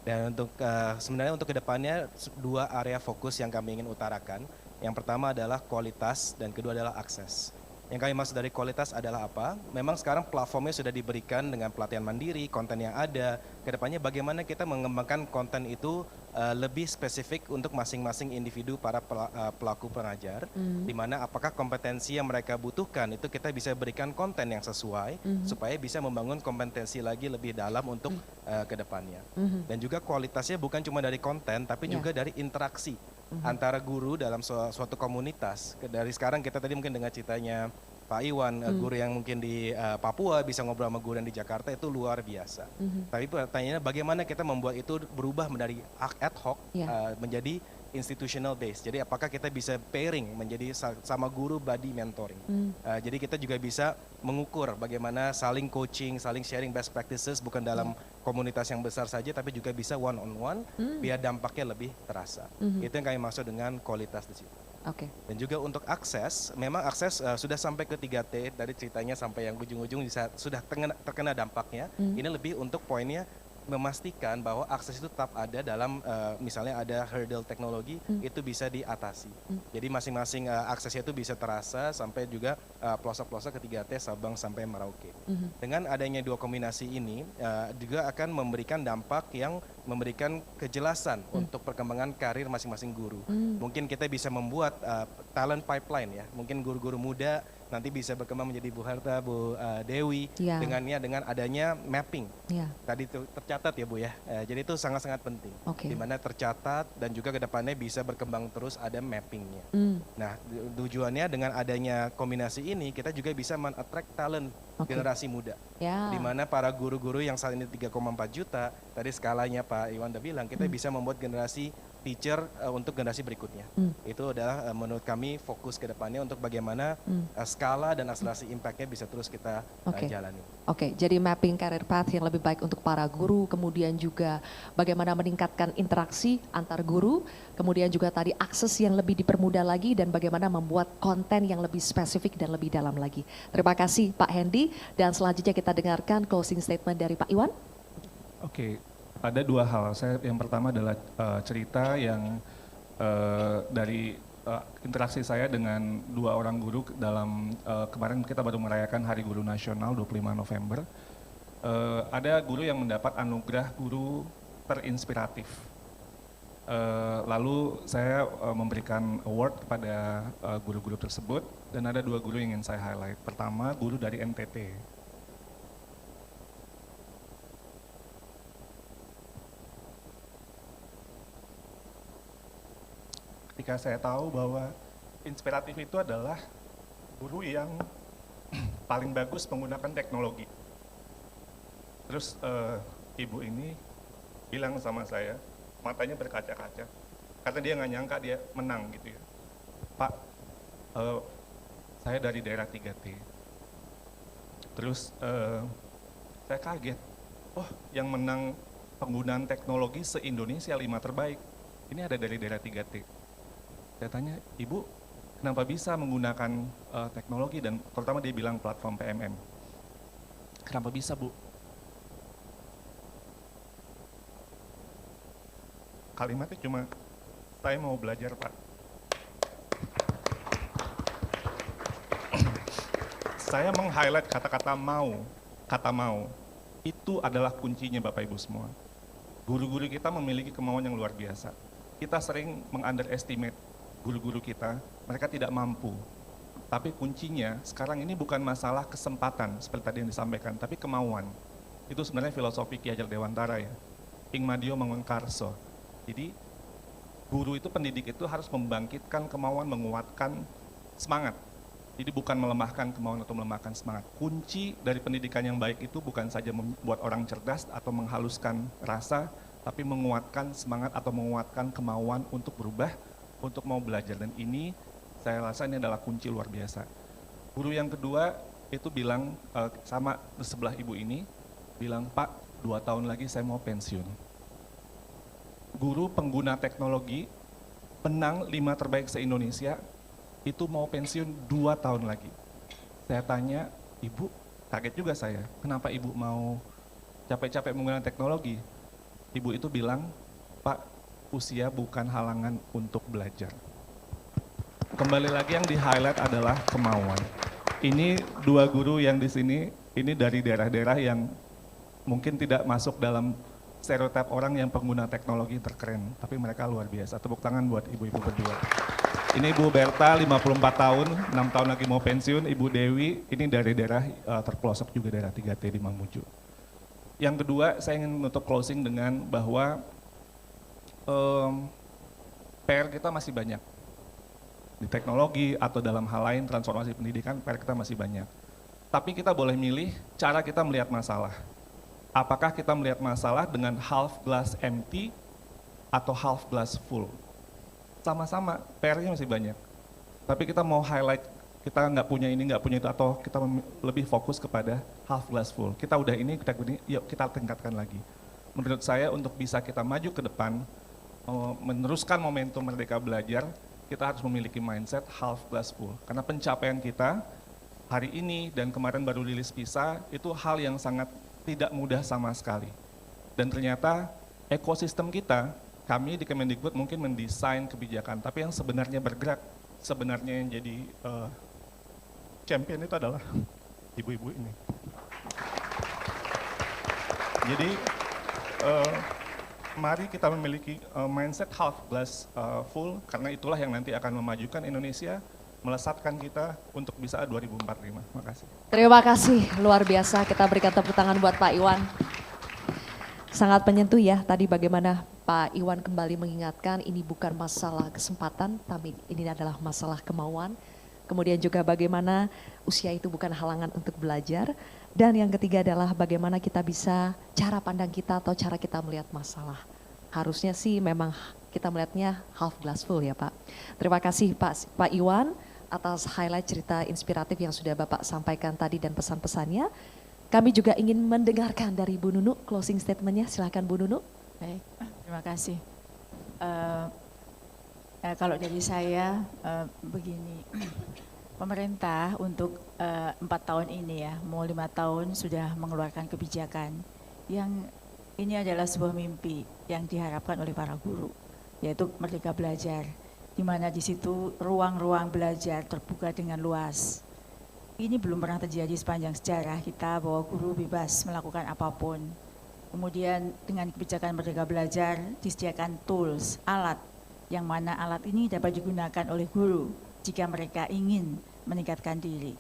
Dan untuk sebenarnya untuk kedepannya 2 area fokus yang kami ingin utarakan. Yang pertama adalah kualitas dan kedua adalah akses. Yang kami maksud dari kualitas adalah apa? Memang sekarang platformnya sudah diberikan dengan pelatihan mandiri, konten yang ada. Kedepannya bagaimana kita mengembangkan konten itu lebih spesifik untuk masing-masing individu para pelaku pengajar. Di mana apakah kompetensi yang mereka butuhkan itu kita bisa berikan konten yang sesuai supaya bisa membangun kompetensi lagi lebih dalam untuk kedepannya. Dan juga kualitasnya bukan cuma dari konten tapi juga dari interaksi antara guru dalam suatu komunitas. Dari sekarang kita tadi mungkin dengar ceritanya Pak Iwan, guru yang mungkin di Papua bisa ngobrol sama guru yang di Jakarta itu luar biasa. Tapi pertanyaannya bagaimana kita membuat itu berubah dari ad hoc menjadi institutional base. Jadi apakah kita bisa pairing menjadi sama guru buddy mentoring. Jadi kita juga bisa mengukur bagaimana saling coaching, saling sharing best practices bukan dalam komunitas yang besar saja tapi juga bisa one on one biar dampaknya lebih terasa. Itu yang kami maksud dengan kualitas di situ. Oke. Dan juga untuk akses, memang akses sudah sampai ke 3T dari ceritanya sampai yang ujung-ujung sudah terkena dampaknya. Ini lebih untuk poinnya memastikan bahwa akses itu tetap ada dalam misalnya ada hurdle teknologi itu bisa diatasi. Jadi masing-masing aksesnya itu bisa terasa sampai juga pelosok-pelosok ke 3T Sabang sampai Merauke. Dengan adanya dua kombinasi ini juga akan memberikan dampak yang memberikan kejelasan untuk perkembangan karir masing-masing guru. Mungkin kita bisa membuat talent pipeline ya. Mungkin guru-guru muda nanti bisa berkembang menjadi Bu Harta, Bu Dewi dengan adanya mapping. Tadi itu tercatat ya Bu ya. Jadi itu sangat-sangat penting. Di mana tercatat dan juga kedepannya bisa berkembang terus ada mappingnya. Nah tujuannya dengan adanya kombinasi ini kita juga bisa men-attract talent generasi muda. Di mana para guru-guru yang saat ini 3,4 juta, tadi skalanya Pak Iwan udah bilang kita bisa membuat generasi teacher untuk generasi berikutnya. Itu adalah menurut kami fokus ke depannya untuk bagaimana skala dan akselerasi impact-nya bisa terus kita jalani. Jadi mapping career path yang lebih baik untuk para guru, kemudian juga bagaimana meningkatkan interaksi antar guru, kemudian juga tadi akses yang lebih dipermudah lagi dan bagaimana membuat konten yang lebih spesifik dan lebih dalam lagi. Terima kasih Pak Hendy dan selanjutnya kita dengarkan closing statement dari Pak Iwan. Ada dua hal. Yang pertama adalah cerita yang dari interaksi saya dengan dua orang guru dalam kemarin kita baru merayakan Hari Guru Nasional 25 November. Ada guru yang mendapat anugerah guru terinspiratif. Lalu saya memberikan award kepada guru-guru tersebut dan ada dua guru yang ingin saya highlight. Pertama, guru dari NTT. Ketika saya tahu bahwa inspiratif itu adalah guru yang paling bagus menggunakan teknologi. Terus ibu ini bilang sama saya, matanya berkaca-kaca, karena dia nggak nyangka dia menang gitu ya. Pak, saya dari daerah 3T. Terus saya kaget, yang menang penggunaan teknologi se-Indonesia 5 terbaik, ini ada dari daerah 3T. Saya tanya, Ibu kenapa bisa menggunakan teknologi dan terutama dia bilang platform PMM. Kenapa bisa Bu? Kalimatnya cuma, saya mau belajar Pak. Saya meng-highlight kata-kata mau, kata mau. Itu adalah kuncinya Bapak Ibu semua. Guru-guru kita memiliki kemauan yang luar biasa. Kita sering meng-underestimate guru-guru kita, mereka tidak mampu. Tapi kuncinya sekarang ini bukan masalah kesempatan seperti tadi yang disampaikan, tapi kemauan. Itu sebenarnya filosofi Ki Hajar Dewantara ya. Ing Madio Mengengkarso. Jadi guru itu, pendidik itu harus membangkitkan kemauan, menguatkan semangat. Jadi bukan melemahkan kemauan atau melemahkan semangat. Kunci dari pendidikan yang baik itu bukan saja membuat orang cerdas atau menghaluskan rasa, tapi menguatkan semangat atau menguatkan kemauan untuk berubah, untuk mau belajar. Dan ini saya rasa ini adalah kunci luar biasa. Guru yang kedua itu bilang sama di sebelah ibu ini, bilang Pak 2 tahun lagi saya mau pensiun. Guru pengguna teknologi, penang 5 terbaik se-Indonesia, itu mau pensiun 2 tahun lagi. Saya tanya, Ibu, kaget juga saya, kenapa Ibu mau capek-capek menggunakan teknologi? Ibu itu bilang, Pak, usia bukan halangan untuk belajar. Kembali lagi yang di-highlight adalah kemauan. Ini 2 guru yang di sini, ini dari daerah-daerah yang mungkin tidak masuk dalam stereotip orang yang pengguna teknologi terkeren, tapi mereka luar biasa. Tepuk tangan buat ibu-ibu berdua. Ini Ibu Berta, 54 tahun, 6 tahun lagi mau pensiun. Ibu Dewi, ini dari daerah terpelosok juga, daerah 3T di Mamuju. Yang kedua, saya ingin menutup closing dengan bahwa PR kita masih banyak. Di teknologi atau dalam hal lain transformasi pendidikan, PR kita masih banyak. Tapi kita boleh milih cara kita melihat masalah. Apakah kita melihat masalah dengan half glass empty atau half glass full? Sama-sama, PR-nya masih banyak. Tapi kita mau highlight, kita nggak punya ini, nggak punya itu, atau kita lebih fokus kepada half glass full. Kita udah ini, yuk kita tingkatkan lagi. Menurut saya untuk bisa kita maju ke depan, meneruskan momentum Merdeka Belajar, kita harus memiliki mindset half glass full. Karena pencapaian kita hari ini dan kemarin baru rilis PISA, itu hal yang sangat tidak mudah sama sekali. Dan ternyata ekosistem kita, kami di Kemendikbud mungkin mendesain kebijakan, tapi yang sebenarnya bergerak, sebenarnya yang jadi champion itu adalah ibu-ibu ini. Jadi mari kita memiliki mindset half glass full, karena itulah yang nanti akan memajukan Indonesia, melesatkan kita untuk bisa 2045. Terima kasih. Terima kasih, luar biasa. Kita berikan tepuk tangan buat Pak Iwan. Sangat menyentuh ya tadi bagaimana Pak Iwan kembali mengingatkan ini bukan masalah kesempatan, tapi ini adalah masalah kemauan. Kemudian juga bagaimana usia itu bukan halangan untuk belajar. Dan yang ketiga adalah bagaimana kita bisa, cara pandang kita atau cara kita melihat masalah. Harusnya sih memang kita melihatnya half glass full ya Pak. Terima kasih Pak Iwan atas highlight cerita inspiratif yang sudah Bapak sampaikan tadi dan pesan-pesannya. Kami juga ingin mendengarkan dari Bu Nunu closing statement-nya. Silakan Bu Nunu. Baik, terima kasih. Kalau dari saya begini, pemerintah untuk 4 tahun ini ya, mau 5 tahun sudah mengeluarkan kebijakan yang ini adalah sebuah mimpi yang diharapkan oleh para guru, yaitu Merdeka Belajar, di mana di situ ruang-ruang belajar terbuka dengan luas. Ini belum pernah terjadi sepanjang sejarah kita bahwa guru bebas melakukan apapun. Kemudian dengan kebijakan Merdeka Belajar disediakan tools, alat, yang mana alat ini dapat digunakan oleh guru jika mereka ingin meningkatkan diri.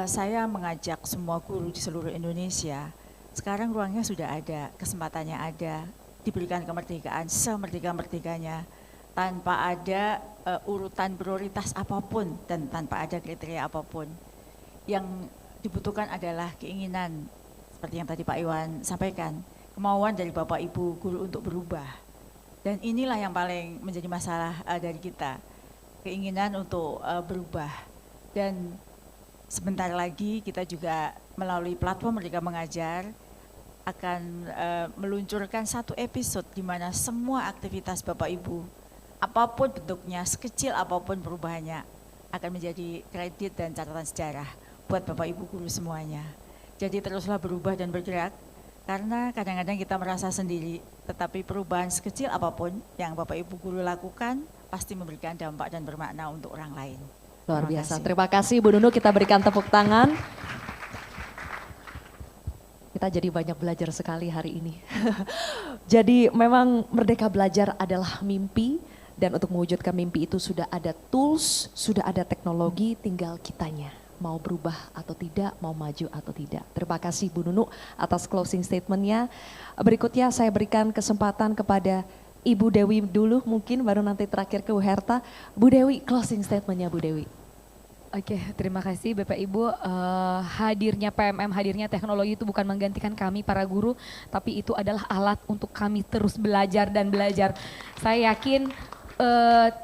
Saya mengajak semua guru di seluruh Indonesia, sekarang ruangnya sudah ada, kesempatannya ada, diberikan kemerdekaan semerdeka-merdekanya, tanpa ada urutan prioritas apapun dan tanpa ada kriteria apapun. Yang dibutuhkan adalah keinginan, seperti yang tadi Pak Iwan sampaikan, kemauan dari Bapak Ibu guru untuk berubah. Dan inilah yang paling menjadi masalah dari kita, keinginan untuk berubah. Dan sebentar lagi kita juga melalui platform Merdeka Mengajar akan meluncurkan satu episode di mana semua aktivitas Bapak Ibu, apapun bentuknya, sekecil apapun perubahannya, akan menjadi kredit dan catatan sejarah buat Bapak Ibu guru semuanya. Jadi teruslah berubah dan bergerak, karena kadang-kadang kita merasa sendiri, tetapi perubahan sekecil apapun yang Bapak Ibu guru lakukan pasti memberikan dampak dan bermakna untuk orang lain. Luar biasa. Terima kasih Bu Nunu, kita berikan tepuk tangan. Kita jadi banyak belajar sekali hari ini. Jadi memang Merdeka Belajar adalah mimpi, dan untuk mewujudkan mimpi itu sudah ada tools, sudah ada teknologi, tinggal kitanya. Mau berubah atau tidak, mau maju atau tidak. Terima kasih Bu Nunu atas closing statement-nya. Berikutnya saya berikan kesempatan kepada Ibu Dewi dulu, mungkin baru nanti terakhir ke Bu Herta. Bu Dewi, closing statement-nya Bu Dewi. Oke, terima kasih Bapak Ibu. Hadirnya PMM, hadirnya teknologi itu bukan menggantikan kami para guru, tapi itu adalah alat untuk kami terus belajar dan belajar. Saya yakin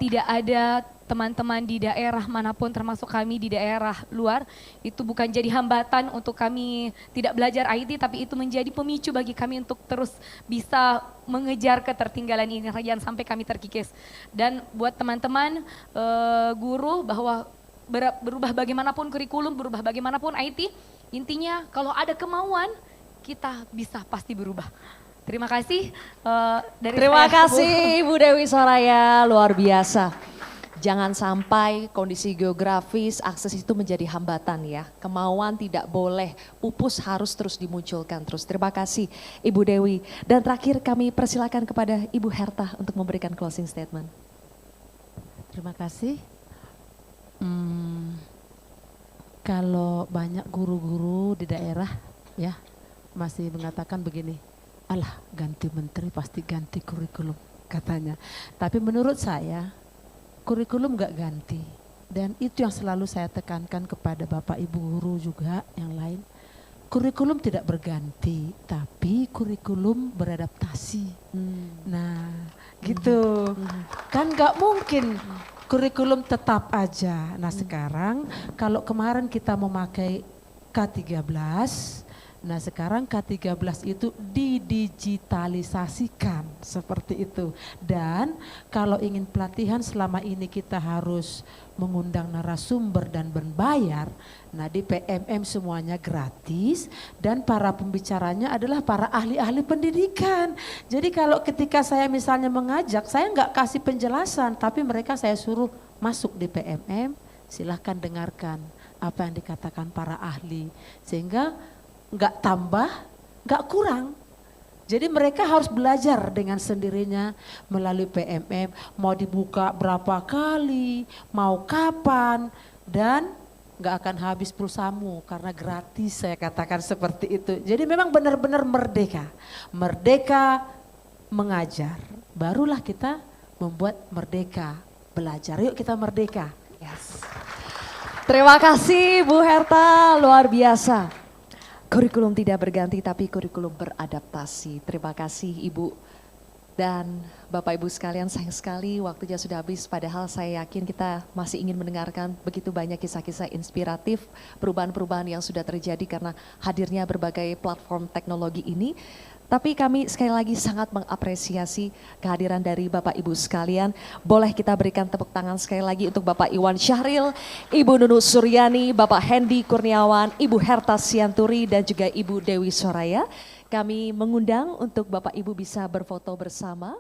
tidak ada teman-teman di daerah manapun termasuk kami di daerah luar itu bukan jadi hambatan untuk kami tidak belajar IT, tapi itu menjadi pemicu bagi kami untuk terus bisa mengejar ketertinggalan ini, jangan sampai kami terkikis. Dan buat teman-teman guru bahwa berubah bagaimanapun kurikulum, berubah bagaimanapun IT, intinya kalau ada kemauan kita bisa pasti berubah. Terima kasih dari Terima saya, kasih Bu Dewi Soraya, luar biasa. Jangan sampai kondisi geografis, akses itu menjadi hambatan ya. Kemauan tidak boleh pupus, harus terus dimunculkan terus. Terima kasih Ibu Dewi. Dan terakhir kami persilakan kepada Ibu Herta untuk memberikan closing statement. Terima kasih. Kalau banyak guru-guru di daerah ya masih mengatakan begini, alah ganti menteri pasti ganti kurikulum. katanya. Tapi menurut saya kurikulum nggak ganti. Dan itu yang selalu saya tekankan kepada Bapak Ibu guru juga yang lain. Kurikulum tidak berganti, tapi kurikulum beradaptasi. Nah, gitu. Kan nggak mungkin kurikulum tetap aja. Nah, sekarang kalau kemarin kita memakai K13, nah sekarang K13 itu didigitalisasikan seperti itu. Dan kalau ingin pelatihan selama ini kita harus mengundang narasumber dan berbayar. Nah di PMM semuanya gratis dan para pembicaranya adalah para ahli-ahli pendidikan. Jadi kalau ketika saya misalnya mengajak, saya nggak kasih penjelasan, tapi mereka saya suruh masuk di PMM, silahkan dengarkan apa yang dikatakan para ahli. Sehingga nggak tambah, nggak kurang. Jadi mereka harus belajar dengan sendirinya melalui PMM, mau dibuka berapa kali, mau kapan, dan nggak akan habis pulsamu karena gratis, saya katakan seperti itu. Jadi memang benar-benar merdeka, merdeka mengajar, barulah kita membuat merdeka belajar. Yuk kita merdeka. Yes. Terima kasih Bu Herta, luar biasa. Kurikulum tidak berganti tapi kurikulum beradaptasi. Terima kasih Ibu dan Bapak Ibu sekalian, sayang sekali waktunya sudah habis, padahal saya yakin kita masih ingin mendengarkan begitu banyak kisah-kisah inspiratif, perubahan-perubahan yang sudah terjadi karena hadirnya berbagai platform teknologi ini. Tapi kami sekali lagi sangat mengapresiasi kehadiran dari Bapak Ibu sekalian. Boleh kita berikan tepuk tangan sekali lagi untuk Bapak Iwan Syahril, Ibu Nunu Suryani, Bapak Hendy Kurniawan, Ibu Herta Sianturi dan juga Ibu Dewi Soraya. Kami mengundang untuk Bapak Ibu bisa berfoto bersama.